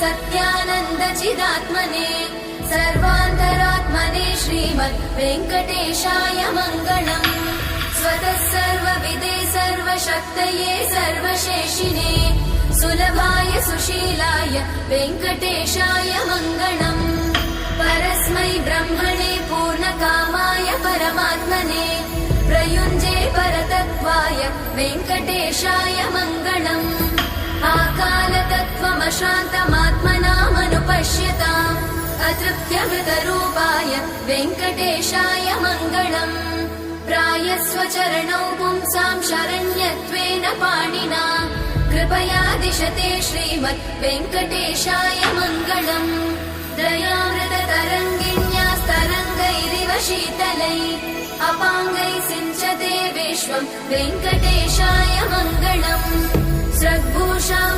सत्यानन्दचिदात्मने सर्वान्तरात्मने श्रीमद् वेङ्कटेशाय मङ्गलम्। स्वतः सर्वविदे सर्वशक्तये सर्वशेषिणे सुलभाय सुशीलाय वेङ्कटेशाय मङ्गलम्। परस्मै ब्रह्मणे पूर्णकामाय परमात्मने प्रयुञ्जे परतत्त्वाय वेङ्कटेशाय मङ्गलम्। आकालतत्त्वमशान्तमात्मनामनुपश्यताम् अतृप्त्यमृतरूपाय वेङ्कटेशाय मङ्गलम्। प्रायस्वचरणौ पुंसां शरण्यत्वेन पाणिना कृपया दिशते श्रीमद् वेङ्कटेशाय मङ्गलम्। दयामृततरङ्गिण्यास्तरङ्गैरिव शीतलै अपाङ्गैः सिञ्चते विश्वं वेङ्कटेशाय मङ्गलम्। स्रग्भूषां